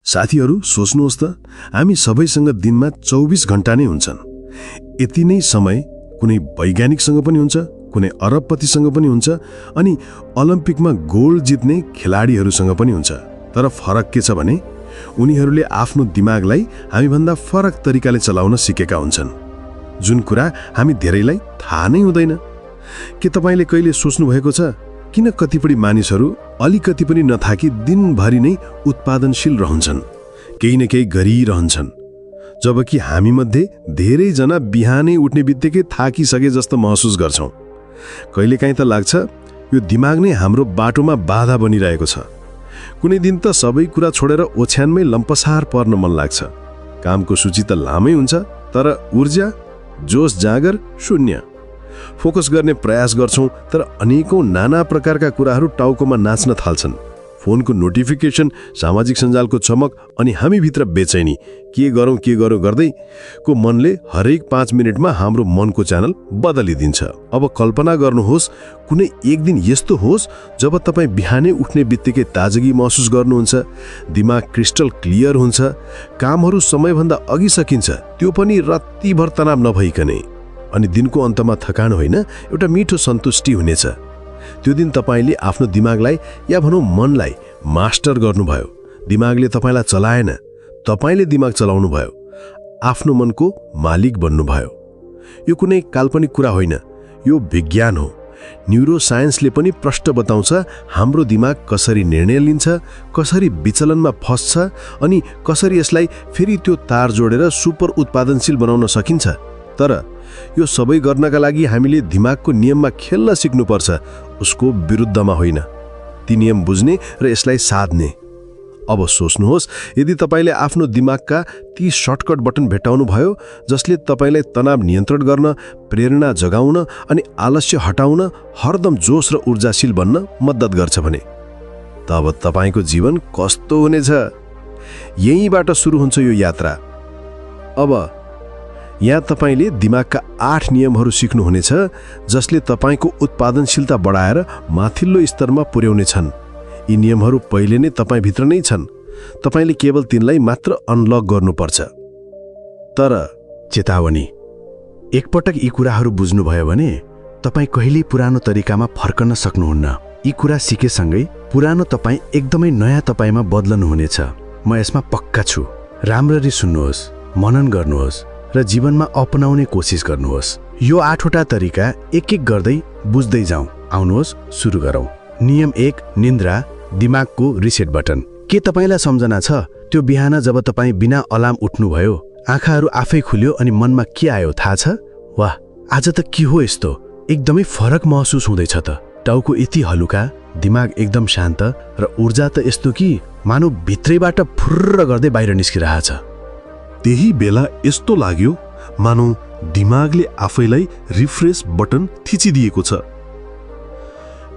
साथीहरू, सोच्नुहोस् त, हामी सबैसँग दिनमा 24 घण्टा नै हुन्छन्। यति नै समय कुनै वैज्ञानिकसँग पनि हुन्छ, कुनै अरबपतिसँग पनि हुन्छ, अनि ओलम्पिकमा गोल्ड जित्ने खेलाडीहरूसँग पनि हुन्छ। तर फरक के छ भने उनीहरूले आफ्नो दिमागलाई हामीभन्दा फरक तरिकाले चलाउन सिकेका हुन्छन्, जुन कुरा हामी धेरैलाई थाहा नै हुँदैन। के तपाईँले कहिले सोच्नुभएको छ किन कतिपय मानिसहरू अलिकति पनि नथाकी दिनभरि नै उत्पादनशील रहन्छन्, केही न केही गरिरहन्छन्, जबकि हामीमध्ये धेरैजना बिहानै उठ्ने बित्तिकै थाकिसके जस्तो महसुस गर्छौँ। कहिलेकाहीँ त लाग्छ यो दिमाग नै हाम्रो बाटोमा बाधा बनिरहेको छ। कुनै दिन त सबै कुरा छोडेर ओछ्यानमै लम्पसार पर्न मन लाग्छ। कामको सूची त लामै हुन्छ, तर ऊर्जा, जोश जागर शून्य। फोकस गर्ने प्रयास गर्छौं, तर अनेकौं नाना प्रकारका कुराहरू टाउकोमा नाच्न थाल्छन्। फोनको नोटिफिकेसन, सामाजिक सञ्जालको चमक अनि हामीभित्र बेचैनी, के गरौँ गर्दै को मनले हरेक 5 मिनटमा हाम्रो मनको च्यानल बदलिदिन्छ। अब कल्पना गर्नुहोस् कुनै एक दिन यस्तो होस् जब तपाईँ बिहानै उठ्ने बित्तिकै ताजगी महसुस गर्नुहुन्छ, दिमाग क्रिस्टल क्लियर हुन्छ, कामहरू समयभन्दा अघि सकिन्छ, त्यो पनि रातिभर तनाव नभइकनै। अनि दिनको अन्तमा थकान होइन, एउटा मिठो सन्तुष्टि हुनेछ। त्यो दिन तपाईँले आफ्नो दिमागलाई या भनौँ मनलाई मास्टर गर्नुभयो। दिमागले तपाईँलाई चलाएन, तपाईँले दिमाग चलाउनु भयो, आफ्नो मनको मालिक बन्नुभयो। यो कुनै काल्पनिक कुरा होइन, यो विज्ञान हो। न्यूरोसाइन्सले पनि प्रष्ट बताउँछ हाम्रो दिमाग कसरी निर्णय लिन्छ, कसरी विचलनमा फस्छ अनि कसरी यसलाई फेरि त्यो तार जोडेर सुपर उत्पादनशील बनाउन सकिन्छ। तर यो सबै गर्नका लागि हामीले दिमागको नियममा खेल्न सिक्नुपर्छ, उसको विरुद्धमा होइन। ती नियम बुझ्ने र यसलाई साध्ने। अब सोच्नुहोस्, यदि तपाईँले आफ्नो दिमागका ती सर्टकट बटन भेटाउनु भयो जसले तपाईँलाई तनाव नियन्त्रण गर्न, प्रेरणा जगाउन अनि आलस्य हटाउन, हरदम जोश र ऊर्जाशील बन्न मद्दत गर्छ भने, तब तपाईँको जीवन कस्तो हुनेछ? यहीँबाट सुरु हुन्छ यो यात्रा। अब यहाँ तपाईँले दिमागका 8 नियमहरू सिक्नुहुनेछ जसले तपाईँको उत्पादनशीलता बढाएर माथिल्लो स्तरमा पुर्याउनेछन्। यी नियमहरू पहिले नै तपाईँभित्र नै छन्, तपाईँले केवल तिनलाई मात्र अनलक गर्नुपर्छ। तर चेतावनी, एकपटक यी कुराहरू बुझ्नुभयो भने तपाईँ कहिल्यै पुरानो तरिकामा फर्कन सक्नुहुन्न। यी कुरा सिकेसँगै पुरानो तपाईँ एकदमै नयाँ तपाईँमा बदल्नुहुनेछ। म यसमा पक्का छु। राम्ररी सुन्नुहोस्, मनन गर्नुहोस् र जीवनमा अपनाउने कोसिस गर्नुहोस्। यो 8वटा तरिका एक एक गर्दै बुझ्दै जाउँ। आउनुहोस् सुरु गरौँ। नियम 1, निन्द्रा, दिमागको रिसेट बटन। के तपाईँलाई सम्झना छ त्यो बिहान जब तपाईँ बिना अलार्म उठ्नुभयो, आँखाहरू आफै खुल्यो अनि मनमा के आयो थाहा छ? वाह, आज त के हो यस्तो? एकदमै फरक महसुस हुँदैछ त। टाउको यति हलुका, दिमाग एकदम शान्त र ऊर्जा त यस्तो कि मानव भित्रैबाट फुर्र गर्दै बाहिर निस्किरहेछ। त्यही बेला यस्तो लाग्यो मानौ दिमागले आफैलाई रिफ्रेश बटन थिचिदिएको छ।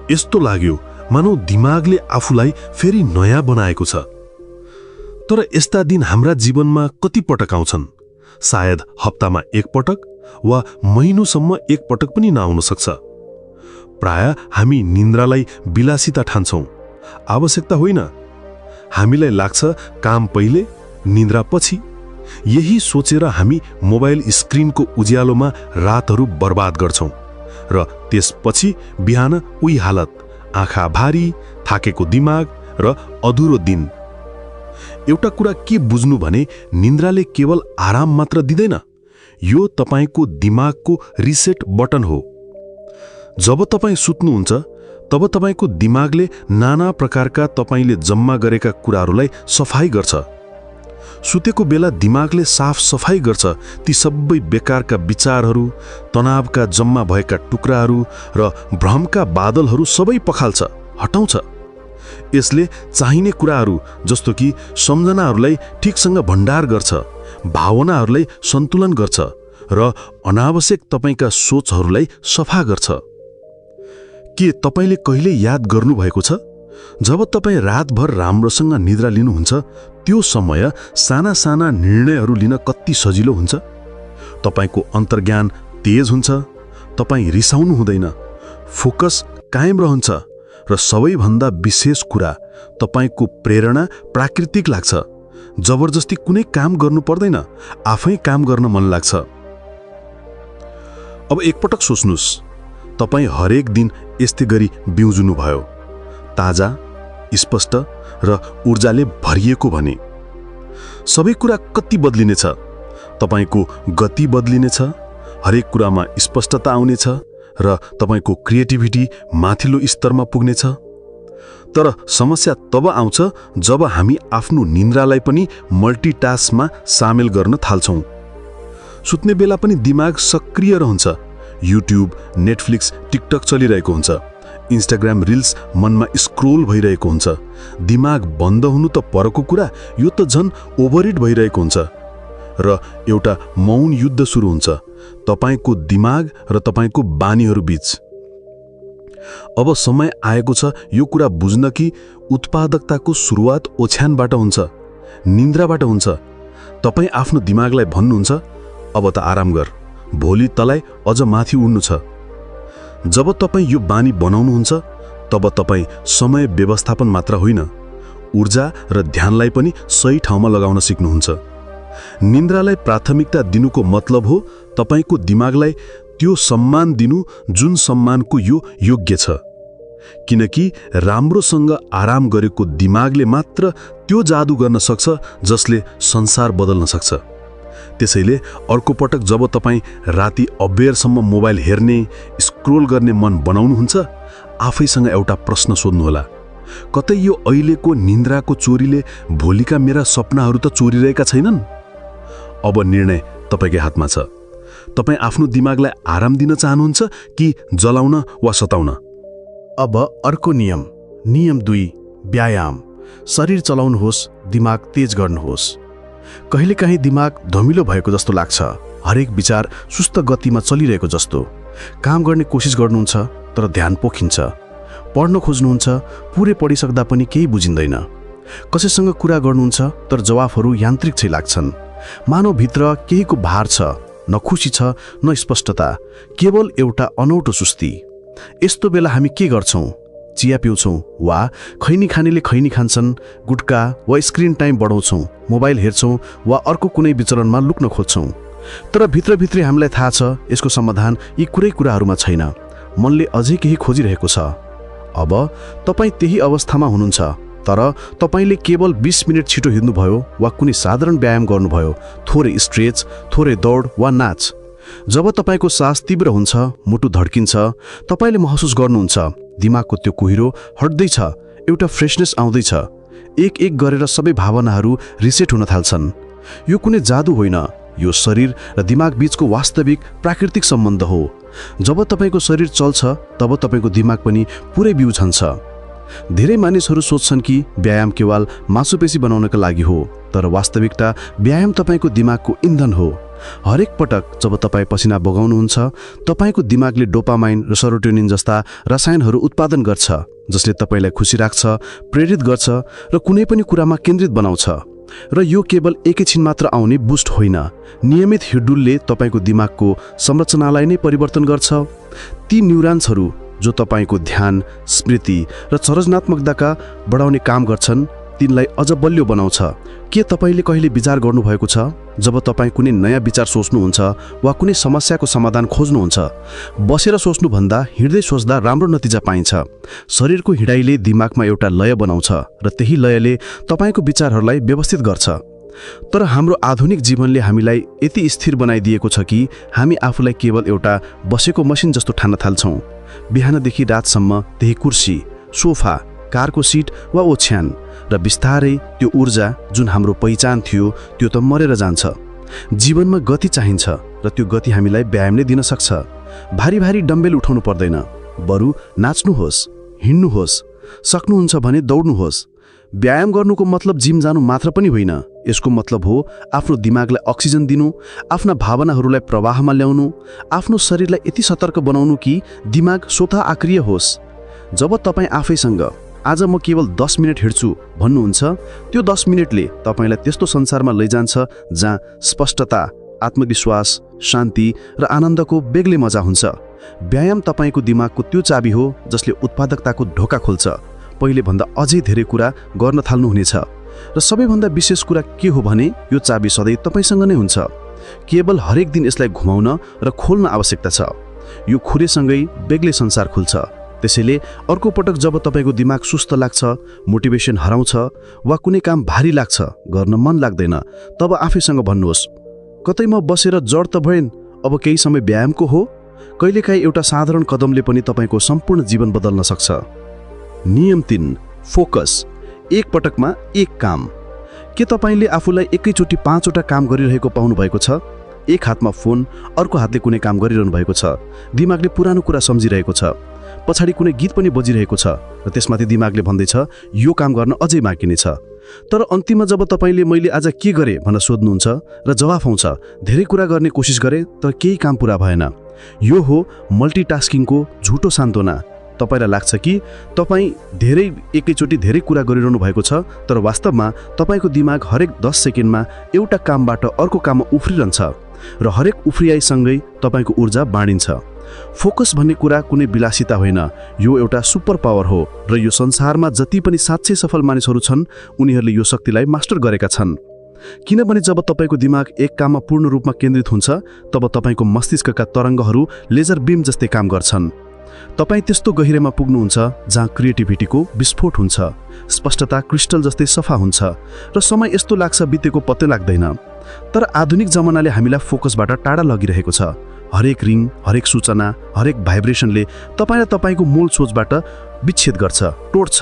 यस्तो लाग्यो मानौ दिमागले आफूलाई फेरि नयाँ बनाएको छ। तर यस्ता दिन हाम्रा जीवनमा कति पटक आउँछन्? सायद हप्तामा 1 पटक वा महिनौसम्म 1 पटक पनि नआउन सक्छ। प्राय हामी निन्द्रालाई विलासिता ठान्छौं, आवश्यकता होइन। हामीलाई लाग्छ काम पहिले, निन्द्रा पछि। यही सोचेर हामी मोबाइल स्क्रिनको उज्यालोमा रातहरू बर्बाद गर्छौं र त्यसपछि बिहान उही हालत, आँखा भारी, थाकेको दिमाग र अधुरो दिन। एउटा कुरा के बुझ्नु भने निन्द्राले केवल आराम मात्र दिँदैन, यो तपाईको दिमागको रिसेट बटन हो। जब तपाईँ सुत्नुहुन्छ तब तपाईको दिमागले नाना प्रकारका तपाईले जम्मा गरेका कुराहरूलाई सफाई गर्छ। सुतेको बेला दिमागले साफ सफाई गर्छ ती सबै बेकारका विचारहरू, तनावका जम्मा भएका टुक्राहरू र भ्रमका बादलहरू सबै पखाल्छ, हटाउँछ। यसले चाहिने कुराहरू जस्तो कि सम्झनाहरूलाई ठिकसँग भण्डार गर्छ, भावनाहरूलाई सन्तुलन गर्छ र अनावश्यक तपाईका सोचहरूलाई सफा गर्छ। के तपाईले कहिले याद गर्नुभएको छ जब तपाईँ रातभर राम्रोसँग निद्रा लिनुहुन्छ त्यो समय साना साना निर्णयहरू लिन कति सजिलो हुन्छ? तपाईको अन्तर्ज्ञान तेज हुन्छ, तपाईँ रिसाउनु हुँदैन, फोकस कायम रहन्छ र सबैभन्दा विशेष कुरा तपाईको प्रेरणा प्राकृतिक लाग्छ। जबरजस्ती कुनै काम गर्नु पर्दैन, आफै काम गर्न मन लाग्छ। अब एकपटक सोच्नुस्, तपाईँ हरेक दिन यस्तै गरी बिउजुनु भयो, ताजा, स्पष्ट र ऊर्जाले भरिएको भने सबै कुरा कति बदलिनेछ। तपाईँको गति बदलिनेछ, हरेक कुरामा स्पष्टता आउनेछ र तपाईँको क्रिएटिभिटी माथिल्लो स्तरमा पुग्नेछ। तर समस्या तब आउँछ जब हामी आफ्नो निन्द्रालाई पनि मल्टिटास्कमा सामेल गर्न थाल्छौँ। सुत्ने बेला पनि दिमाग सक्रिय रहन्छ, युट्युब, नेटफ्लिक्स, टिकटक चलिरहेको हुन्छ, इन्स्टाग्राम रिल्स मनमा स्क्रोल भइरहेको हुन्छ। दिमाग बन्द हुनु त परको कुरा, यो त झन् ओभरहिट भइरहेको हुन्छ र एउटा मौन युद्ध सुरु हुन्छ तपाईको दिमाग र तपाईको बानीहरू बीच। अब समय आएको छ यो कुरा बुझ्न कि उत्पादकताको सुरुवात ओछ्यानबाट हुन्छ, निन्द्राबाट हुन्छ। तपाई आफ्नो दिमागलाई भन्नुहुन्छ, अब त आराम गर, भोलि तलाई अझ माथि उड्नु छ। जब तपाई यो बानी बनाउनुहुन्छ तब तपाई समय व्यवस्थापन मात्र होइन, ऊर्जा र ध्यानलाई पनि सही ठाउँमा लगाउन सिक्नुहुन्छ। निन्द्रालाई प्राथमिकता दिनुको मतलब हो तपाईको दिमागलाई त्यो सम्मान दिनु जुन सम्मानको यो योग्य छ, किनकि राम्रोसँग आराम गरेको दिमागले मात्र त्यो जादु गर्न सक्छ जसले संसार बदल्न सक्छ। त्यसैले अर्को पटक जब तपाईं राति अबेरसम्म मोबाइल हेर्ने, स्क्रोल गर्ने मन बनाउनुहुन्छ, आफैसँग एउटा प्रश्न सोध्नुहोला, कतै यो अहिलेको निन्द्राको चोरीले भोलिका मेरा सपनाहरू त चोरिरहेका छैनन्? अब निर्णय तपाईकै हातमा छ। तपाई आफ्नो दिमागलाई आराम दिन चाहनुहुन्छ कि जलाउन वा सताउन? अब अर्को नियम, नियम 2, व्यायाम। शरीर चलाउनुहोस्, दिमाग तेज गर्नुहोस्। कहिलेकाहीँ दिमाग धमिलो भएको जस्तो लाग्छ, हरेक विचार सुस्त गतिमा चलिरहेको जस्तो। काम गर्ने कोसिस गर्नुहुन्छ तर ध्यान पोखिन्छ, पढ्न खोज्नुहुन्छ, पुरै पढिसक्दा पनि केही बुझिँदैन। कसैसँग कुरा गर्नुहुन्छ तर जवाफहरू यान्त्रिक चाहिँ लाग्छन्। मानव भित्र केहीको भार छ, न खुसी छ न स्पष्टता, केवल एउटा अनौठो सुस्ती। यस्तो बेला हामी के गर्छौँ? चिया पिउँछौँ वा खैनी खानेले खैनी खान्छन्, गुटका वा स्क्रिन टाइम बढाउँछौँ, मोबाइल हेर्छौँ वा अर्को कुनै विचरणमा लुक्न खोज्छौँ। तर भित्रभित्रै हामीलाई थाहा छ यसको समाधान यी कुराहरूमा छैन। मनले अझै केही खोजिरहेको छ। अब तपाईँ त्यही अवस्थामा हुनुहुन्छ, तर तपाईले केवल 20 मिनट छिटो हिँड्नुभयो वा कुनै साधारण व्यायाम गर्नुभयो, थोरै स्ट्रेच, थोरै दौड वा नाच। जब तपाईको सास तीव्र हुन्छ, मुटु धड्किन्छ, तपाईले महसुस गर्नुहुन्छ दिमागको त्यो कुहिरो हट्दैछ, एउटा फ्रेशनेस आउँदैछ। एक एक गरेर सबै भावनाहरू रिसेट हुन थाल्छन्। यो कुनै जादु होइन, यो शरीर र दिमाग बीचको वास्तविक प्राकृतिक सम्बन्ध हो। जब तपाईको शरीर चल्छ तब तपाईको दिमाग पनि पुरै बिउ छन्छ। धेरै मानिसहरू सोच्छन् कि व्यायाम केवल मांसपेशी बनाउनका लागि हो, तर वास्तविकता व्यायाम तपाईको दिमागको इन्धन हो। हरेक पटक जब तपाईँ पसिना बगाउनुहुन्छ, तपाईको दिमागले डोपामाइन र सेरोटोनिन जस्ता रसायनहरू उत्पादन गर्छ, जसले तपाईलाई खुसी राख्छ, प्रेरित गर्छ र कुनै पनि कुरामा केन्द्रित बनाउँछ। र यो केवल एकैछिन मात्र आउने बुस्ट होइन, नियमित हिड्डुलले तपाईको दिमागको संरचनालाई नै परिवर्तन गर्छ। ती न्युरोन्सहरू जो तपाईको ध्यान, स्मृति र सृजनात्मकताका बढाउने काम गर्छन्, तिनलाई अझ बलियो बनाउँछ। के तपाईले कहिले विचार गर्नुभएको छ, जब तपाईँ कुनै नयाँ विचार सोच्नुहुन्छ वा कुनै समस्याको समाधान खोज्नुहुन्छ, बसेर सोच्नुभन्दा हिँड्दै सोच्दा राम्रो नतिजा पाइन्छ। शरीरको हिँडाइले दिमागमा एउटा लय बनाउँछ र त्यही लयले तपाईको विचारहरूलाई व्यवस्थित गर्छ। तर हाम्रो आधुनिक जीवनले हामीलाई यति स्थिर बनाइदिएको छ कि हामी आफूलाई केवल एउटा बसेको मसिन जस्तो ठान्न थाल्छौँ। बिहानदेखि रातसम्म त्यही कुर्सी, सोफा, कारको सिट वा ओछ्यान, र बिस्तारै त्यो ऊर्जा जुन हाम्रो पहिचान थियो त्यो त मरेर जान्छ। जीवनमा गति चाहिन्छ र त्यो गति हामीलाई व्यायामले दिन सक्छ। भारी भारी डम्बेल उठाउनु पर्दैन, बरु नाच्नुहोस्, हिँड्नुहोस्, सक्नुहुन्छ भने दौड्नुहोस्। व्यायाम गर्नुको मतलब जिम जानु मात्र पनि होइन, यसको मतलब हो आफ्नो दिमागलाई अक्सिजन दिनु, आफ्ना भावनाहरूलाई प्रवाहमा ल्याउनु, आफ्नो शरीरलाई यति सतर्क बनाउनु कि दिमाग स्वतः आक्रिय होस्। जब तपाईँ आफैसँग आज म केवल 10 मिनट हिँड्छु भन्नुहुन्छ, त्यो 10 मिनटले तपाईलाई त्यस्तो संसारमा लैजान्छ जहाँ स्पष्टता, आत्मविश्वास, शान्ति र आनन्दको बेग्लै मजा हुन्छ। व्यायाम तपाईको दिमागको त्यो चाबी हो जसले उत्पादकताको ढोका खोल्छ। पहिले भन्दा अझै धेरै कुरा गर्न थाल्नुहुनेछ। र सबैभन्दा विशेष कुरा के हो भने यो चाबी सधैँ तपाईसँग नै हुन्छ। केवल हरेक दिन यसलाई घुमाउन र खोल्न आवश्यकता छ। यो खुरेसँगै बेग्लै संसार खुल्छ। त्यसैले अर्को पटक जब तपाईको दिमाग सुस्त लाग्छ, मोटिभेसन हराउँछ वा कुनै काम भारी लाग्छ, गर्न मन लाग्दैन, तब आफैसँग भन्नुहोस्, कतै म बसेर जड त भएन, अब केही समय व्यायामको हो। कहिलेकाहीँ एउटा साधारण कदमले पनि तपाईको सम्पूर्ण जीवन बदल्न सक्छ। नियम 3, फोकस। एक पटकमा एक काम। के तपाईले आफूलाई एकैचोटि 5 वटा काम गरिरहेको पाउनु भएको छ? एक हातमा फोन, अर्को हातले कुनै काम गरिरहनु भएको छ। दिमागले पुरानो कुरा सम्झिरहेको छ। पछाडि कुनै गीत पनि बजिरहेको छ र त्यसमाथि दिमागले भन्दैछ यो काम गर्न अझै बाँकी नै छ। तर अन्तिममा जब तपाईले मैले आज के गरे भनेर सोध्नुहुन्छ र जवाफ आउँछ धेरै कुरा गर्ने कोसिस गरे तर केही काम पूरा भएन। यो हो मल्टिटास्किङको झुटो सान्त्वना। तपाईलाई लाग्छ कि तपाई एकैचोटि धेरै कुरा गरिरहनु भएको छ, तर वास्तवमा तपाईको दिमाग हरेक 10 सेकेन्डमा एउटा कामबाट अर्को काममा उफ्रिरहन्छ र हरेक उफ्रियाइसँगै तपाईको ऊर्जा बाँडिन्छ। फोकस भन्ने कुरा कुनै विलासिता होइन, यो एउटा सुपर पावर हो र यो संसारमा जति पनि साँच्चै सफल मानिसहरू छन् उनीहरूले यो शक्तिलाई मास्टर गरेका छन्। किनभने जब तपाईको दिमाग एक काममा पूर्ण रूपमा केन्द्रित हुन्छ तब तपाईको मस्तिष्कका तरङ्गहरू लेजर बीम जस्तै काम गर्छन्। तपाई त्यस्तो गहिराइमा पुग्नुहुन्छ जहाँ क्रिएटिभिटीको विस्फोट हुन्छ, स्पष्टता क्रिस्टल जस्तै सफा हुन्छ र समय यस्तो लाग्छ बितेको पत्तै लाग्दैन। तर आधुनिक जमानाले हामीलाई फोकसबाट टाढा लगिरहेको छ। हरेक रिङ, हरेक सूचना, हरेक भाइब्रेसनले तपाईलाई तपाईको मूल सोचबाट विच्छेद गर्छ, तोड्छ।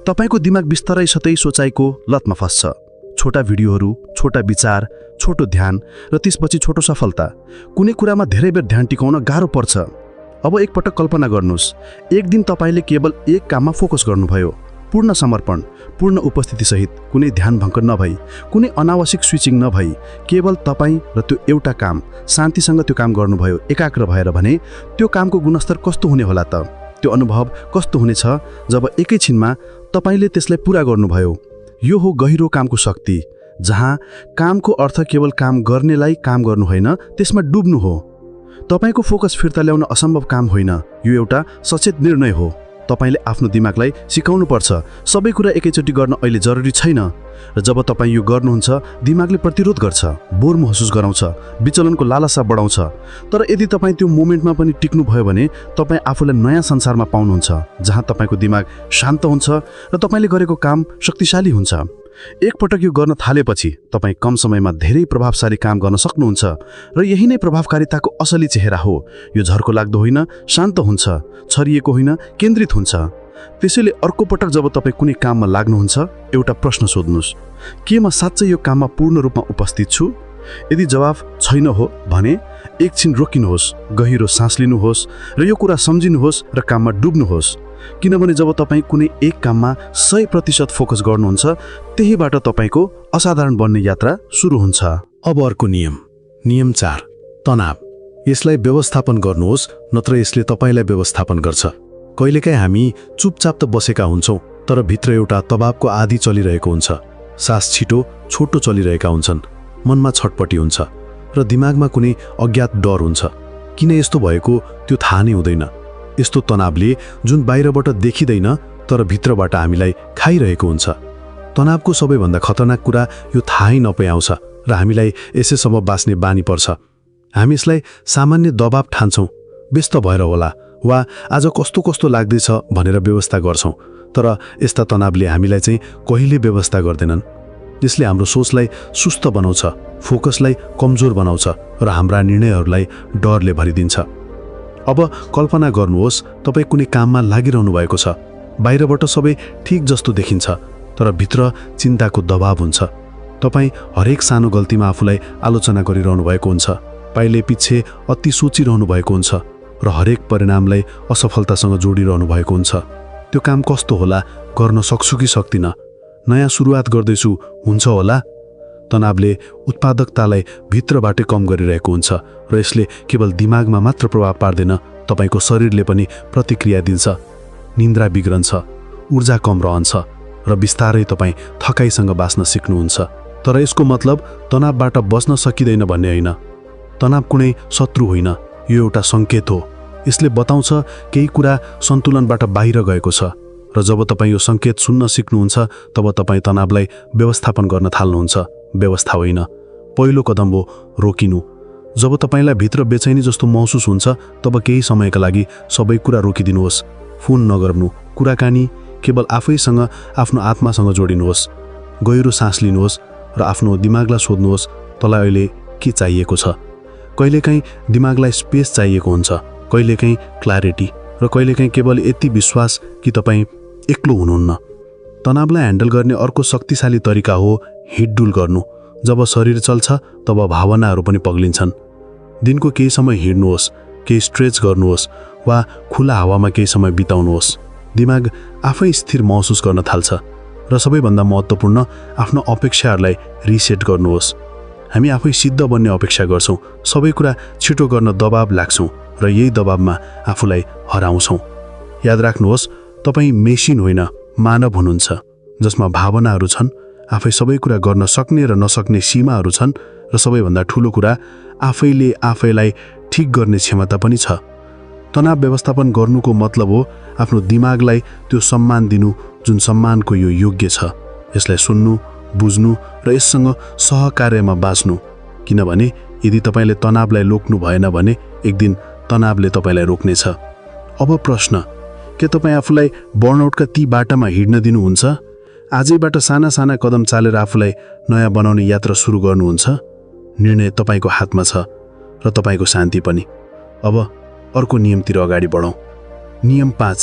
तपाईको दिमाग बिस्तारै सतै सोचाइको लतमा फस्छ। छोटा भिडियोहरू, छोटा विचार, छोटो ध्यान र त्यसपछि छोटो सफलता। कुनै कुरामा धेरै बेर ध्यान टिकाउन गाह्रो पर्छ। अब एकपटक कल्पना गर्नुहोस्, एक दिन तपाईले केवल एक काममा फोकस गर्नुभयो, पूर्ण समर्पण, पूर्ण उपस्थितिसहित, कुनै ध्यान भङ्ग नभई, कुनै अनावश्यक स्विचिङ नभई, केवल तपाईँ र त्यो एउटा काम, शान्तिसँग त्यो काम गर्नुभयो एकाग्र भएर भने त्यो कामको गुणस्तर कस्तो हुने होला त? त्यो अनुभव कस्तो हुनेछ जब एकैछिनमा तपाईले त्यसलाई पुरा गर्नुभयो? यो हो गहिरो कामको शक्ति, जहाँ कामको अर्थ केवल काम गर्नेलाई काम गर्नु होइन, त्यसमा डुब्नु हो। तपाईको फोकस फिर्ता ल्याउन असम्भव काम होइन, यो एउटा सचेत निर्णय हो। तपाईले आफ्नो दिमागलाई सिकाउनु पर्छ सबै कुरा एकैचोटि गर्न अहिले जरुरी छैन। र जब तपाईँ यो गर्नुहुन्छ दिमागले प्रतिरोध गर्छ, बोर महसुस गराउँछ, विचलनको लालसा बढाउँछ। तर यदि तपाईँ त्यो मोमेन्टमा पनि टिक्नुभयो भने तपाईँ आफूलाई नयाँ संसारमा पाउनुहुन्छ जहाँ तपाईको दिमाग शान्त हुन्छ र तपाईले गरेको काम शक्तिशाली हुन्छ। एकपटक यो गर्न थालेपछि तपाईँ कम समयमा धेरै प्रभावशाली काम गर्न सक्नुहुन्छ र यही नै प्रभावकारिताको असली चेहरा हो। यो झर्को लाग्दो होइन, शान्त हुन्छ, छरिएको होइन, केन्द्रित हुन्छ। त्यसैले अर्को पटक जब तपाईँ कुनै काममा लाग्नुहुन्छ एउटा प्रश्न सोध्नुहोस्, के म साँच्चै यो काममा पूर्ण रूपमा उपस्थित छु? यदि जवाफ छैन हो भने एकछिन रोकिनुहोस्, गहिरो सास लिनुहोस् र यो कुरा सम्झिनुहोस् र काममा डुब्नुहोस्। किनभने जब तपाईँ कुनै एक काममा 100% फोकस गर्नुहुन्छ त्यहीबाट तपाईको असाधारण बन्ने यात्रा सुरु हुन्छ। अब अर्को नियम 4, तनाव। यसलाई व्यवस्थापन गर्नुहोस्, नत्र यसले तपाईलाई व्यवस्थापन गर्छ। कहिलेकाहीँ हामी चुपचाप त बसेका हुन्छौँ, तर भित्र एउटा दबावको आधी चलिरहेको हुन्छ। सास छोटो चलिरहेका हुन्छन्, मनमा छटपटी हुन्छ र दिमागमा कुनै अज्ञात डर हुन्छ। किन यस्तो भएको त्यो थाहा नै हुँदैन। यस्तो तनावले जुन बाहिरबाट देखिँदैन तर भित्रबाट हामीलाई खाइरहेको हुन्छ। तनावको सबैभन्दा खतरनाक कुरा यो थाहै नपाइ आउँछ र हामीलाई यसैसम्म बाँच्ने बानी पर्छ। हामी यसलाई सामान्य दबाव ठान्छौँ, व्यस्त भएर होला वा आज कस्तो लाग्दैछ भनेर व्यवस्था गर्छौँ। तर यस्ता तनावले हामीलाई चाहिँ कहिले व्यवस्था गर्दैनन्। यसले हाम्रो सोचलाई सुस्त बनाउँछ, फोकसलाई कमजोर बनाउँछ र हाम्रा निर्णयहरूलाई डरले भरिदिन्छ। अब कल्पना गर्नुहोस् तपाईँ कुनै काममा लागिरहनु भएको छ। बाहिरबाट सबै ठिक जस्तो देखिन्छ, तर भित्र चिन्ताको दबाव हुन्छ। तपाईँ हरेक सानो गल्तीमा आफूलाई आलोचना गरिरहनु भएको हुन्छ, पाइले पछि अति सोचिरहनु भएको हुन्छ र हरेक परिणामलाई असफलतासँग जोडिरहनु भएको हुन्छ। त्यो काम कस्तो होला, गर्न सक्छु कि सक्दिनँ, नयाँ सुरुवात गर्दैछु, हुन्छ होला? तनावले उत्पादकतालाई भित्रबाटै कम गरिरहेको हुन्छ र यसले केवल दिमागमा मात्र प्रभाव पार्दैन, तपाईको शरीरले पनि प्रतिक्रिया दिन्छ। निन्द्रा बिग्रन्छ, ऊर्जा कम रहन्छ र बिस्तारै तपाईँ थकाइसँग बाँच्न सिक्नुहुन्छ। तर यसको मतलब तनावबाट बच्न सकिँदैन भन्ने होइन। तनाव कुनै शत्रु होइन, यो एउटा सङ्केत हो। यसले बताउँछ केही कुरा सन्तुलनबाट बाहिर गएको छ र जब तपाईँ यो सङ्केत सुन्न सिक्नुहुन्छ तब तपाईँ तनावलाई व्यवस्थापन गर्न थाल्नुहुन्छ, व्यवस्था होइन। पहिलो कदम हो रोकिनु। जब तपाईँलाई भित्र बेचैनी जस्तो महसुस हुन्छ तब केही समयका लागि सबै कुरा रोकिदिनुहोस्। फोन नगर्नु, कुराकानी केवल आफैसँग, आफ्नो आत्मासँग जोडिनुहोस्। गहिरो सास लिनुहोस् र आफ्नो दिमागलाई सोध्नुहोस्, तँलाई अहिले के चाहिएको छ। कहिलेकाहीँ दिमागलाई स्पेस चाहिएको हुन्छ, कहिलेकाहीँ क्ल्यारिटी, र कहिलेकाहीँ केवल यति विश्वास कि तपाईँ एक्लो हुनुहुन्न। तनावलाई ह्यान्डल गर्ने अर्को शक्तिशाली तरिका हो हिँडडुल गर्नु। जब शरीर चल्छ तब भावनाहरू पनि पग्लिन्छन्। दिनको केही समय हिँड्नुहोस्, केही स्ट्रेच गर्नुहोस् वा खुला हावामा केही समय बिताउनुहोस्। दिमाग आफै स्थिर महसुस गर्न थाल्छ। र सबैभन्दा महत्त्वपूर्ण, आफ्नो अपेक्षाहरूलाई रिसेट गर्नुहोस्। हामी आफै सिद्ध बन्ने अपेक्षा गर्छौँ, सबै कुरा छिटो गर्न दबाब लाग्छौँ र यही दबाबमा आफूलाई हराउँछौँ। याद राख्नुहोस्, तपाईँ मेसिन होइन, मानव हुनुहुन्छ जसमा भावनाहरू छन्, आफै सबै कुरा गर्न सक्ने र नसक्ने सीमाहरू छन्, र सबैभन्दा ठुलो कुरा आफैले आफैलाई ठिक गर्ने क्षमता पनि छ। तनाव व्यवस्थापन गर्नुको मतलब हो आफ्नो दिमागलाई त्यो सम्मान दिनु जुन सम्मानको यो योग्य छ। यसलाई सुन्नु, बुझ्नु र यससँग सहकार्यमा बाँच्नु। किनभने यदि तपाईँले तनावलाई रोक्नु भएन भने एक दिन तनावले तपाईँलाई रोक्नेछ। अब प्रश्न, के तपाईँ आफूलाई बर्नआउटका ती बाटामा हिँड्न दिनुहुन्छ? आजैबाट साना साना कदम चालेर आफूलाई नयाँ बनाउने यात्रा सुरु गर्नुहुन्छ? निर्णय तपाईँको हातमा छ र तपाईँको शान्ति पनि। अब अर्को नियमतिर अगाडि बढौँ। नियम 5,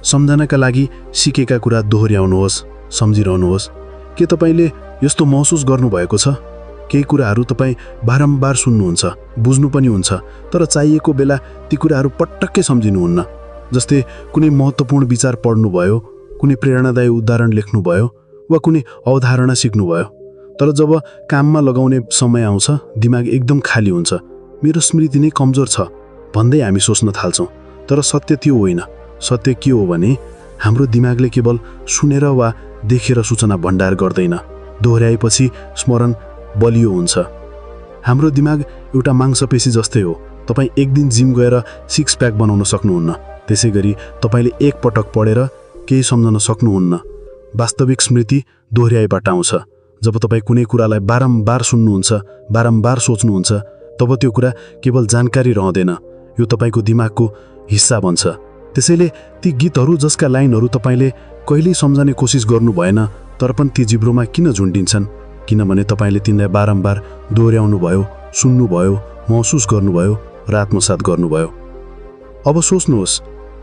सम्झनाका लागि सिकेका कुरा दोहोऱ्याउनुहोस्, सम्झिरहनुहोस्। के तपाईँले यस्तो महसुस गर्नुभएको छ? केही कुराहरू तपाईँ बारम्बार सुन्नुहुन्छ, बुझ्नु पनि हुन्छ, तर चाहिएको बेला ती कुराहरू पटक्कै सम्झिनुहुन्न। जस्तै कुनै महत्त्वपूर्ण विचार पढ्नुभयो, कुनै प्रेरणादायी उदाहरण लेख्नुभयो वा कुनै अवधारणा सिक्नुभयो, तर जब काममा लगाउने समय आउँछ दिमाग एकदम खाली हुन्छ। मेरो स्मृति नै कमजोर छ भन्दै हामी सोच्न थाल्छौँ। तर सत्य त्यो होइन। सत्य के हो भने हाम्रो दिमागले केवल सुनेर वा देखेर सूचना भण्डार गर्दैन, दोहोऱ्याएपछि स्मरण बलियो हुन्छ। हाम्रो दिमाग एउटा मांसपेशी जस्तै हो। तपाईँ एक दिन जिम गएर 6 प्याक बनाउन सक्नुहुन्न, त्यसै गरी तपाईँले एक पटक पढेर केही सम्झन सक्नुहुन्न। वास्तविक स्मृति दोहोऱ्याएबाट आउँछ। जब तपाईँ कुनै कुरालाई बारम्बार सुन्नुहुन्छ, बारम्बार सोच्नुहुन्छ, तब त्यो कुरा केवल जानकारी रहँदैन, यो तपाईँको दिमागको हिस्सा बन्छ। त्यसैले ती गीतहरू जसका लाइनहरू तपाईँले कहिल्यै सम्झने कोसिस गर्नु भएन तर पनि ती जिब्रोमा किन झुन्डिन्छन्? किनभने तपाईँले तिनलाई बारम्बार दोहोऱ्याउनु भयो, सुन्नुभयो, महसुस गर्नुभयो र आत्मसात गर्नुभयो। अब सोच्नुहोस्,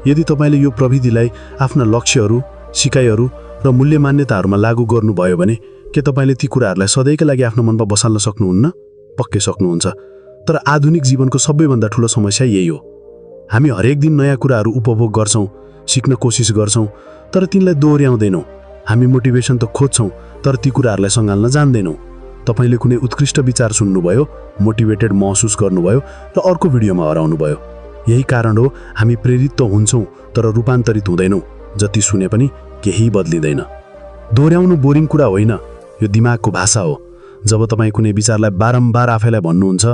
यदि तपाईँले यो प्रविधिलाई आफ्ना लक्ष्यहरू, सिकाइहरू र मूल्य मान्यताहरूमा लागू गर्नुभयो भने के तपाईँले ती कुराहरूलाई सधैँका लागि आफ्नो मनमा बसाल्न सक्नुहुन्न? पक्कै सक्नुहुन्छ। तर आधुनिक जीवनको सबैभन्दा ठुलो समस्या यही हो। हामी हरेक दिन नयाँ कुराहरू उपभोग गर्छौँ, सिक्न कोसिस गर्छौँ, तर तिनलाई दोहोऱ्याउँदैनौँ। हामी मोटिभेसन त खोज्छौँ तर ती कुराहरूलाई सँगाल्न जान्दैनौँ। तपाईँले कुनै उत्कृष्ट विचार सुन्नुभयो, मोटिभेटेड महसुस गर्नुभयो र अर्को भिडियोमा हराउनुभयो। यही कारण हो हामी प्रेरित त हुन्छौँ तर रूपान्तरित हुँदैनौँ। जति सुने पनि केही बदलिँदैन। दोहोऱ्याउनु बोरिङ कुरा होइन, यो दिमागको भाषा हो। जब तपाईँ कुनै विचारलाई बारम्बार आफैलाई भन्नुहुन्छ,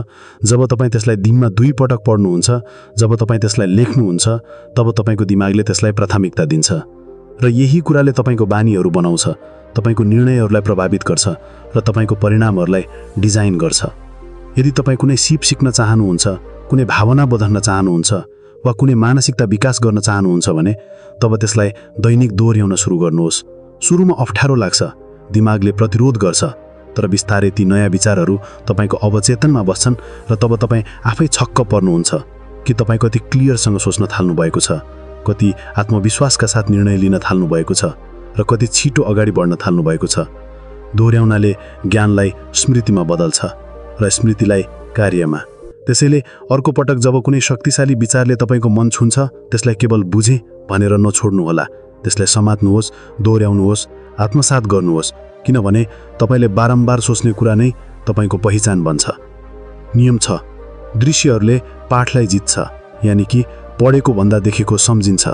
जब तपाईँ त्यसलाई दिनमा 2 पटक पढ्नुहुन्छ, जब तपाईँ त्यसलाई लेख्नुहुन्छ, तब तपाईँको दिमागले त्यसलाई प्राथमिकता दिन्छ र यही कुराले तपाईँको बानीहरू बनाउँछ, तपाईँको निर्णयहरूलाई प्रभावित गर्छ र तपाईँको परिणामहरूलाई डिजाइन गर्छ। यदि तपाईँ कुनै सिप सिक्न चाहनुहुन्छ, कुनै भावना बदल्न चाहनुहुन्छ वा कुनै मानसिकता विकास गर्न चाहनुहुन्छ भने तब त्यसलाई दैनिक दोहोऱ्याउन सुरु गर्नुहोस्। सुरुमा अप्ठ्यारो लाग्छ, दिमागले प्रतिरोध गर्छ, तर बिस्तारै ती नयाँ विचारहरू तपाईँको अवचेतनमा बस्छन् र तब तपाईँ आफै छक्क पर्नुहुन्छ कि तपाईँ कति क्लियरसँग सोच्न थाल्नु भएको छ, कति आत्मविश्वासका साथ निर्णय लिन थाल्नु भएको छ र कति छिटो अगाडि बढ्न थाल्नु भएको छ। दोहोऱ्याउनाले ज्ञानलाई स्मृतिमा बदल्छ र स्मृतिलाई कार्यमा। त्यसैले अर्को पटक जब कुनै शक्तिशाली विचारले तपाईँको मन छुन्छ, त्यसलाई केवल बुझे भनेर नछोड्नुहोला। त्यसलाई समात्नुहोस्, दोहोऱ्याउनुहोस्, आत्मसात गर्नुहोस्, किनभने तपाईँले बारम्बार सोच्ने कुरा नै तपाईँको पहिचान बन्छ। नियम 6, दृश्यहरूले पाठलाई जित्छ, यानि कि पढेको भन्दा देखेको सम्झिन्छ।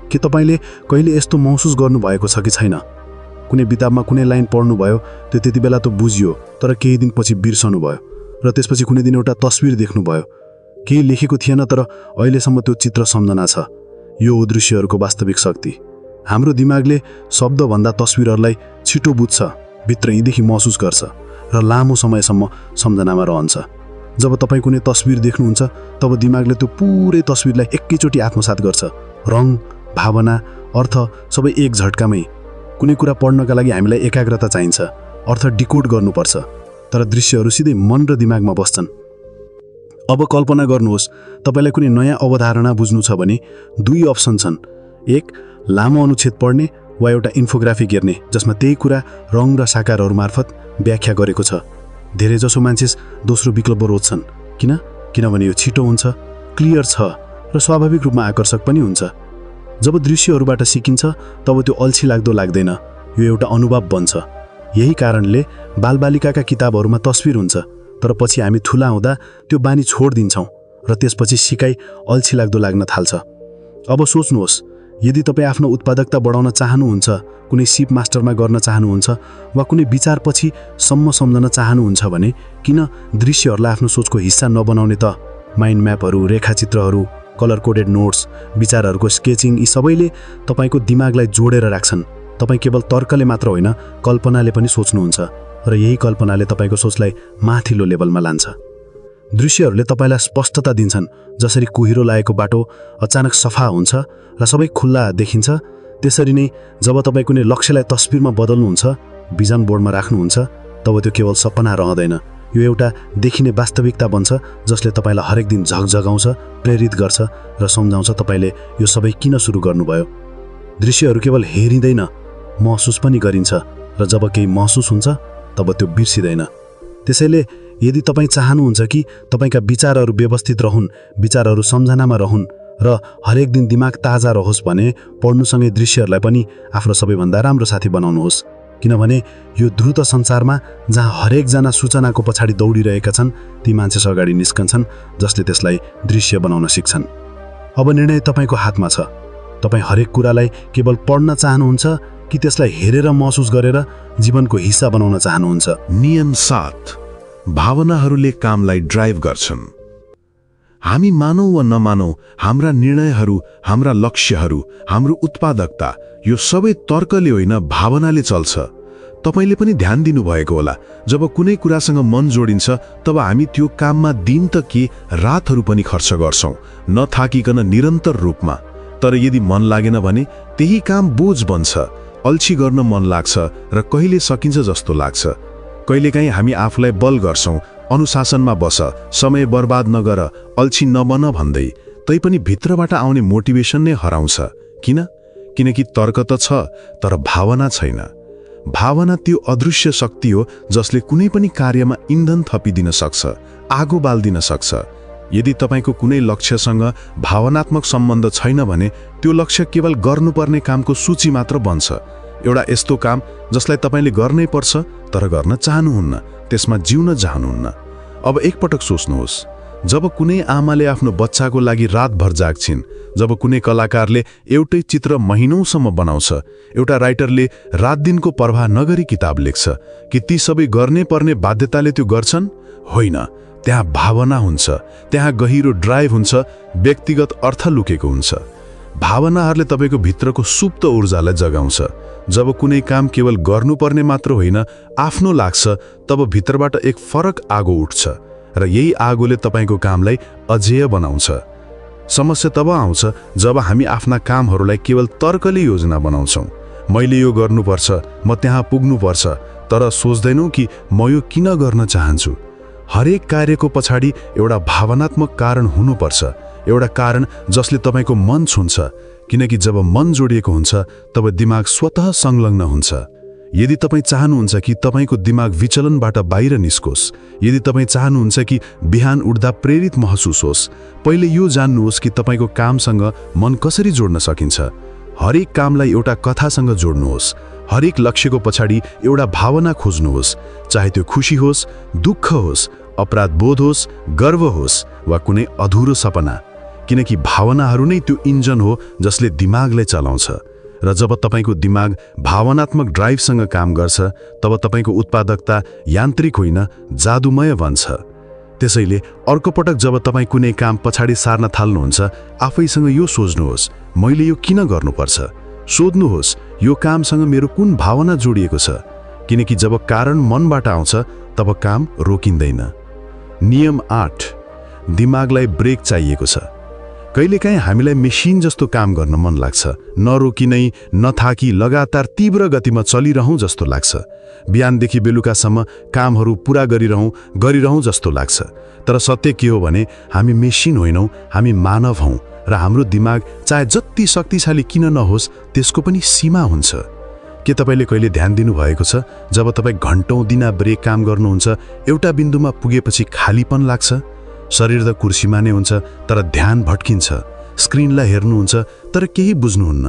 के तपाईँले कहिले यस्तो महसुस गर्नुभएको छ कि छैन? कुनै किताबमा कुनै लाइन पढ्नुभयो, त्यो त्यति बेला त बुझियो, तर केही दिनपछि बिर्सनुभयो र त्यसपछि कुनै दिन एउटा तस्विर देख्नुभयो, केही लेखेको थिएन तर अहिलेसम्म त्यो चित्र सम्झना छ। यो हो दृश्यहरूको वास्तविक शक्ति। हाम्रो दिमागले शब्दभन्दा तस्विरहरूलाई छिटो बुझ्छ, भित्र यीदेखि महसुस गर्छ र लामो समयसम्म सम्झनामा रहन्छ। जब तपाईँ कुनै तस्विर देख्नुहुन्छ तब दिमागले त्यो पुरै तस्विरलाई एकैचोटि आत्मसात गर्छ। रङ, भावना, अर्थ सबै एक झट्कामै। कुनै कुरा पढ्नका लागि हामीलाई एकाग्रता चाहिन्छ, अर्थ डिकोड गर्नुपर्छ, तर दृश्यहरू सिधै मन र दिमागमा बस्छन्। अब कल्पना गर्नुहोस्, तपाईँलाई कुनै नयाँ अवधारणा बुझ्नु छ भने 2 अप्सन छन्। एक, लामो अनुच्छेद पढ्ने वा एउटा इन्फोग्राफिक हेर्ने जसमा त्यही कुरा रङ र साकारहरू मार्फत व्याख्या गरेको छ। धेरैजसो मान्छे दोस्रो विकल्प रोज्छन्। किनभने यो छिटो हुन्छ, क्लियर छ र स्वाभाविक रूपमा आकर्षक पनि हुन्छ। जब दृश्यहरूबाट सिकिन्छ तब त्यो अल्छी लाग्दो लाग्दैन, यो एउटा अनुभव बन्छ। यही कारणले बालबालिकाका किताबहरूमा तस्विर हुन्छ, तर पछि हामी ठुला हुँदा त्यो बानी छोडिदिन्छौँ र त्यसपछि सिकाइ अल्छी लाग्दो लाग्न थाल्छ। अब सोच्नुहोस्, यदि तपाईँ आफ्नो उत्पादकता बढाउन चाहनुहुन्छ, कुनै सिप मास्टरमा गर्न चाहनुहुन्छ वा कुनै विचारपछि सम्म सम्झन चाहनुहुन्छ भने किन दृश्यहरूलाई आफ्नो सोचको हिस्सा नबनाउने त? माइन्ड म्यापहरू, रेखाचित्रहरू, कलर कोडेड नोट्स, विचारहरूको स्केचिङ, यी सबैले तपाईँको दिमागलाई जोडेर राख्छन्। तपाईँ केवल तर्कले मात्र होइन, कल्पनाले पनि सोच्नुहुन्छ र यही कल्पनाले तपाईँको सोचलाई माथिल्लो लेभलमा लान्छ। दृश्यहरूले तपाईँलाई स्पष्टता दिन्छन्। जसरी कुहिरो लागेको बाटो अचानक सफा हुन्छ र सबै खुल्ला देखिन्छ, त्यसरी नै जब तपाईँ कुनै लक्ष्यलाई तस्विरमा बदल्नुहुन्छ, भिजन बोर्डमा राख्नुहुन्छ, तब त्यो केवल सपना रहँदैन, यो एउटा देखिने वास्तविकता बन्छ जसले तपाईँलाई हरेक दिन झकझगाउँछ, प्रेरित गर्छ र सम्झाउँछ तपाईँले यो सबै किन सुरु गर्नुभयो। दृश्यहरू केवल हेरिँदैन, महसुस पनि गरिन्छ र जब केही महसुस हुन्छ तब त्यो बिर्सिँदैन। त्यसैले यदि तपाईँ चाहनुहुन्छ कि तपाईँका विचारहरू व्यवस्थित रहन्, विचारहरू सम्झनामा रहन् र हरेक दिन दिमाग ताजा रहोस् भने पढ्नुसँगै दृश्यहरूलाई पनि आफ्नो सबैभन्दा राम्रो साथी बनाउनुहोस्। किनभने यो द्रुत संसारमा जहाँ हरेकजना सूचनाको पछाडि दौडिरहेका छन्, ती मान्छे अगाडि निस्कन्छन् जसले त्यसलाई दृश्य बनाउन सिक्छन्। अब निर्णय तपाईँको हातमा छ। तपाईँ हरेक कुरालाई केवल पढ्न चाहनुहुन्छ कि त्यसलाई हेरेर महसुस गरेर जीवनको हिस्सा बनाउन चाहनुहुन्छ? नियम 7, भावनाहरूले कामलाई ड्राइभ गर्छन्। हामी मानौ वा नमानौ, हाम्रा निर्णयहरू, हाम्रा लक्ष्यहरू, हाम्रो उत्पादकता, यो सबै तर्कले होइन, भावनाले चल्छ। तपाईले पनि ध्यान दिनुभएको होला, जब कुनै कुरासँग मन जोडिन्छ तब हामी त्यो काममा दिन त के रातहरू पनि खर्च गर्छौं, नथाकिकन निरन्तर रूपमा। तर यदि मन लागेन भने त्यही काम बोझ बन्छ, अल्छी गर्न मन लाग्छ र कहिले सकिन्छ जस्तो लाग्छ। कहिलेकाहीँ हामी आफूलाई बल गर्छौं, अनुशासनमा बस, समय बर्बाद नगर, अल्छी नबन भन्दै, तैपनि भित्रबाट आउने मोटिभेसन नै हराउँछ। किनकि तर्क त छ तर भावना छैन। भावना त्यो अदृश्य शक्ति हो जसले कुनै पनि कार्यमा इन्धन थपिदिन सक्छ, आगो बाल्दिन सक्छ। यदि तपाईको कुनै लक्ष्यसँग भावनात्मक सम्बन्ध छैन भने त्यो लक्ष्य केवल गर्नुपर्ने कामको सूची मात्र बन्छ, एउटा यस्तो काम जसलाई तपाईले गर्नै पर्छ तर गर्न चाहनुहुन्न, त्यसमा जिउन चाहनुहुन्न। अब एकपटक सोच्नुहोस्, जब कुनै आमाले आफ्नो बच्चाको लागि रातभर जाग्छिन्, जब कुनै कलाकारले एउटै चित्र महिनौसम्म बनाउँछ, एउटा राइटरले रात-दिनको पर्वाह नगरी किताब लेख्छ, कि ती सबै गर्नै पर्ने बाध्यताले त्यो गर्छन्? होइन, त्यहाँ भावना हुन्छ, त्यहाँ गहिरो ड्राइभ हुन्छ, व्यक्तिगत अर्थ लुकेको हुन्छ। भावनाहरूले तपाईको भित्रको सुप्त ऊर्जालाई जगाउँछ। जब कुनै काम केवल गर्नुपर्ने मात्र होइन, आफ्नो लाग्छ, तब भित्रबाट एक फरक आगो उठ्छ र यही आगोले तपाईको कामलाई अजेय बनाउँछ। समस्या तब आउँछ जब हामी आफ्ना कामहरूलाई केवल तर्कले योजना बनाउँछौं। मैले यो गर्नुपर्छ, म त्यहाँ पुग्नुपर्छ, तर सोच्दैनौं कि म यो किन गर्न चाहन्छु। हरेक कार्यको पछाडि एउटा भावनात्मक कारण हुनुपर्छ, एउटा कारण जसले तपाईको मन छुन्छ, किनकि जब मन जोडिएको हुन्छ तब दिमाग स्वतः संलग्न हुन्छ। यदि तपाईँ चाहनुहुन्छ कि तपाईको दिमाग विचलनबाट बाहिर निस्कोस्, यदि तपाईँ चाहनुहुन्छ कि बिहान उठ्दा प्रेरित महसुस होस्, पहिले यो जान्नुहोस् कि तपाईको कामसँग मन कसरी जोड्न सकिन्छ। हरेक कामलाई एउटा कथासँग जोड्नुहोस्, हरेक लक्ष्यको पछाडि एउटा भावना खोज्नुहोस्, चाहे त्यो खुसी होस्, दुःख होस्, अपराध बोध होस्, गर्व होस् वा कुनै अधुरो सपना, किनकि भावनाहरू नै त्यो इन्जन हो जसले दिमागलाई चलाउँछ। र जब तपाईको दिमाग भावनात्मक ड्राइभसँग काम गर्छ, तब तपाईको उत्पादकता यान्त्रिक होइन, जादुमय बन्छ। त्यसैले अर्को पटक जब तपाईँ कुनै काम पछाडि सार्न थाल्नुहुन्छ, आफैसँग यो सोच्नुहोस्, मैले यो किन गर्नुपर्छ। सोध्नुहोस् यो कामसँग मेरो कुन भावना जोडिएको छ, किनकि जब कारण मनबाट आउँछ तब काम रोकिँदैन। नियम 8, दिमागलाई ब्रेक चाहिएको छ। कहिलेकाहीँ हामीलाई मेसिन जस्तो काम गर्न मन लाग्छ, नरोकिनै नथाकी लगातार तीव्र गतिमा चलिरहौँ जस्तो लाग्छ। बिहानदेखि बेलुकासम्म कामहरू पुरा गरिरहौँ जस्तो लाग्छ। तर सत्य के हो भने हामी मेसिन होइनौँ, हामी मानव हौँ र हाम्रो दिमाग चाहे जति शक्तिशाली किन नहोस् त्यसको पनि सीमा हुन्छ। के तपाईँले कहिले ध्यान दिनुभएको छ जब तपाईँ घन्टौँ दिना ब्रेक काम गर्नुहुन्छ, एउटा बिन्दुमा पुगेपछि खालीपन लाग्छ? शरीर त कुर्सीमा नै हुन्छ तर ध्यान भट्किन्छ, स्क्रिनलाई हेर्नुहुन्छ तर केही बुझ्नुहुन्न।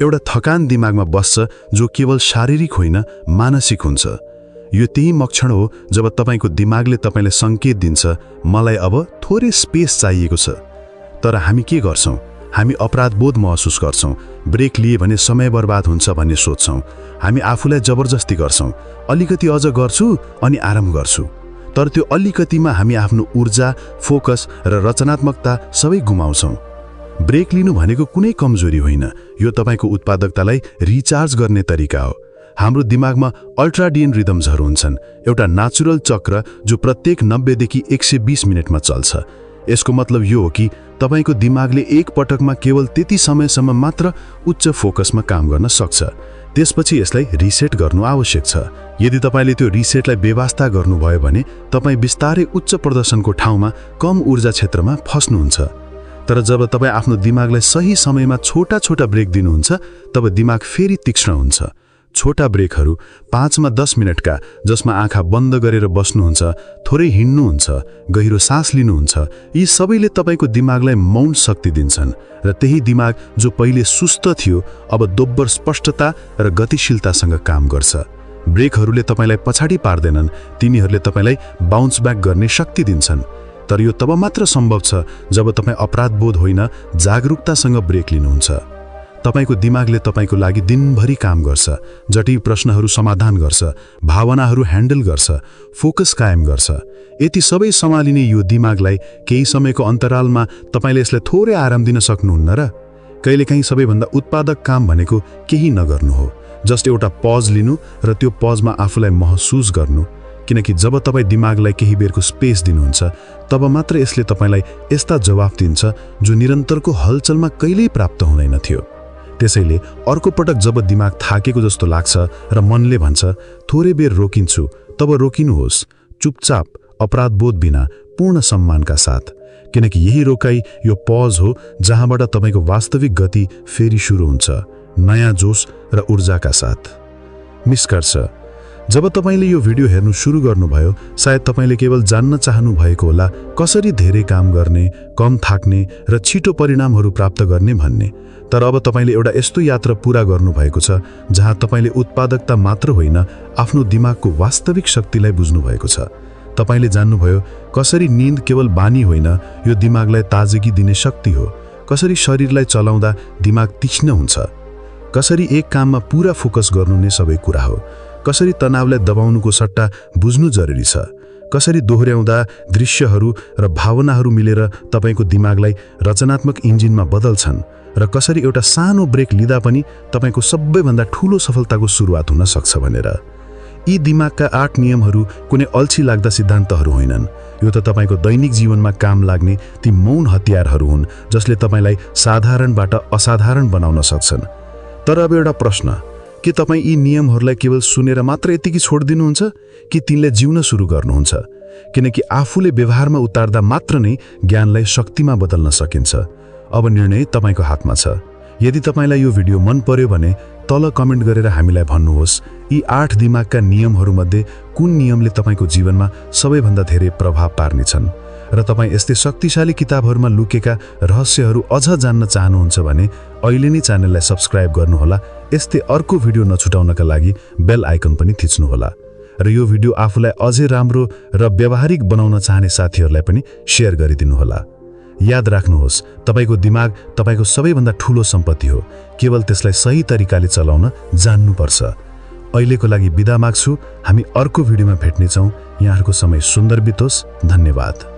एउटा थकान दिमागमा बस्छ जो केवल शारीरिक होइन मानसिक हुन्छ। यो त्यही मक्षण हो जब तपाईँको दिमागले तपाईँलाई सङ्केत दिन्छ मलाई अब थोरै स्पेस चाहिएको छ। तर हामी के गर्छौँ? हामी अपराधबोध महसुस गर्छौँ। ब्रेक लिए भने समय बर्बाद हुन्छ भन्ने सोच्छौँ। हामी आफूलाई जबरजस्ती गर्छौँ, अलिकति अझ गर्छु अनि आराम गर्छु। तर त्यो अलिकतिमा हामी आफ्नो ऊर्जा, फोकस र रचनात्मकता सबै गुमाउँछौँ। ब्रेक लिनु भनेको कुनै कमजोरी होइन, यो तपाईँको उत्पादकतालाई रिचार्ज गर्ने तरिका हो। हाम्रो दिमागमा अल्ट्राडियन रिदम्सहरू हुन्छन्, एउटा नेचुरल चक्र जो प्रत्येक 90 देखि 120 मिनटमा चल्छ। यसको मतलब यो हो कि तपाईँको दिमागले एक पटकमा केवल त्यति समयसम्म मात्र उच्च फोकसमा काम गर्न सक्छ। त्यसपछि यसलाई रिसेट गर्नु आवश्यक छ। यदि तपाईँले त्यो रिसेटलाई बेवास्ता गर्नुभयो भने तपाईँ बिस्तारै उच्च प्रदर्शनको ठाउँमा कम ऊर्जा क्षेत्रमा फस्नुहुन्छ। तर जब तपाईँ आफ्नो दिमागलाई सही समयमा छोटा छोटा ब्रेक दिनुहुन्छ तब दिमाग फेरि तीक्ष्ण हुन्छ। छोटा ब्रेकहरू 5 मा 10 मिनटका, जसमा आँखा बन्द गरेर बस्नुहुन्छ, थोरै हिँड्नुहुन्छ, गहिरो सास लिनुहुन्छ, यी सबैले तपाईँको दिमागलाई मौन शक्ति दिन्छन् र त्यही दिमाग जो पहिले सुस्त थियो अब दोब्बर स्पष्टता र गतिशीलतासँग काम गर्छ। ब्रेकहरूले तपाईँलाई पछाडि पार्दैनन्, तिनीहरूले तपाईँलाई बाउन्स ब्याक गर्ने शक्ति दिन्छन्। तर यो तब मात्र सम्भव छ जब तपाईँ अपराधबोध होइन जागरुकतासँग ब्रेक लिनुहुन्छ। तपाईको दिमागले तपाईको लागि दिनभरि काम गर्छ, जटिल प्रश्नहरू समाधान गर्छ, भावनाहरू ह्यान्डल गर्छ, फोकस कायम गर्छ। यति सबै सम्हालिने यो दिमागलाई केही समयको अन्तरालमा तपाईले यसलाई थोरै आराम दिन सक्नुहुन्न र? कहिलेकाहीँ सबैभन्दा उत्पादक काम भनेको केही नगर्नु हो, जस्ट एउटा पज लिनु र त्यो पजमा आफूलाई महसुस गर्नु। किनकि जब तपाईँ दिमागलाई केही बेरको स्पेस दिनुहुन्छ तब मात्र यसले तपाईलाई यस्ता जवाफ दिन्छ जो निरन्तरको हलचलमा कहिल्यै प्राप्त हुँदैन थियो। त्यसैले अर्को पटक जब दिमाग थाकेको जस्तो लाग्छ र मनले भन्छ थोरै बेर रोकिन्छु, तब रोकिनुहोस्, चुपचाप, अपराधबोध बिना, पूर्ण सम्मानका साथ। किनकि यही रोकाई, यो पज हो जहाँबाट तपाईको वास्तविक गति फेरि सुरु हुन्छ, नयाँ जोश र ऊर्जाका साथ। निष्कर्ष, जब तपाईले यो भिडियो हेर्नु सुरु गर्नुभयो, सायद तपाईले केवल जान्न चाहनु भएको होला कसरी धेरै काम गर्ने, कम थाक्ने र छिटो परिणामहरू प्राप्त गर्ने भन्ने। तर अब तपाईले एउटा यस्तो यात्रा पूरा गर्नुभएको छ जहाँ तपाईले उत्पादकता मात्र होइन, आफ्नो दिमागको वास्तविक शक्तिलाई बुझ्नु भएको छ। तपाईले जान्नुभयो कसरी निन्द केवल बानी होइन, यो दिमागलाई ताजगी दिने शक्ति हो। कसरी शरीरलाई चलाउँदा दिमाग तीक्ष्ण हुन्छ, कसरी एक काममा पूरा फोकस गर्नु नै सबै कुरा हो, कसरी तनावलाई दबाउनुको सट्टा बुझ्नु जरुरी छ, कसरी दोहोर्याउँदा दृश्यहरू र भावनाहरू मिलेर तपाईको दिमागलाई रचनात्मक इन्जिनमा बदल्छन् र कसरी एउटा सानो ब्रेक लिँदा पनि तपाईको सबैभन्दा ठूलो सफलताको सुरुवात हुन सक्छ भनेर। यी दिमागका 8 नियमहरू कुनै अल्छी लाग्दा सिद्धान्तहरू होइनन्, यो त तपाईको दैनिक जीवनमा काम लाग्ने ती मौन हतियारहरू हुन् जसले तपाईलाई साधारणबाट असाधारण बनाउन सक्छन्। तर अब एउटा प्रश्न, के तपाईँ यी नियमहरूलाई केवल सुनेर मात्र यतिकै छोडिदिनुहुन्छ कि तिनले जिउन सुरु गर्नुहुन्छ? किनकि आफूले व्यवहारमा उतार्दा मात्र नै ज्ञानलाई शक्तिमा बदल्न सकिन्छ। अब निर्णय तपाईको हातमा छ। यदि तपाईलाई यो भिडियो मन पर्यो भने तल कमेन्ट गरेर हामीलाई भन्नुहोस् यी 8 दिमागका नियमहरूमध्ये कुन नियमले तपाईको जीवनमा सबैभन्दा धेरै प्रभाव पार्नेछन्। र तपाईँ यस्तै शक्तिशाली किताबहरूमा लुकेका रहस्यहरू अझ जान्न चाहनुहुन्छ भने अहिले नै च्यानललाई सब्स्क्राइब गर्नुहोला। यस्तै अर्को भिडियो नछुटाउनका लागि बेल आइकन पनि थिच्नुहोला र यो भिडियो आफूलाई अझै राम्रो र व्यावहारिक बनाउन चाहने साथीहरूलाई पनि शेयर गरिदिनुहोला। याद राख्नुहोस्, तपाईको दिमाग तपाईको सबैभन्दा ठूलो सम्पत्ति हो, केवल त्यसलाई सही तरिकाले चलाउन जान्नुपर्छ। अहिलेको लागि बिदा माग्छु, हामी अर्को भिडियोमा भेट्नेछौँ। यहाँहरूको समय सुन्दर बितोस्। धन्यवाद।